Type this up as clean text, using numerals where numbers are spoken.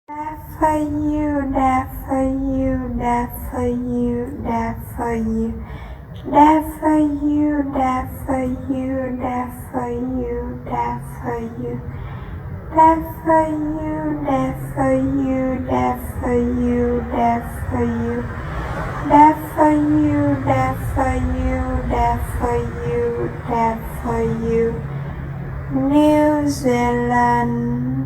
That for you, that for you, that for you, that for you. That for you, that for you, that for you, that for you. That for you, that for you, that for you, that for you. That for you, that for you, that for you, that for you. New Zealand.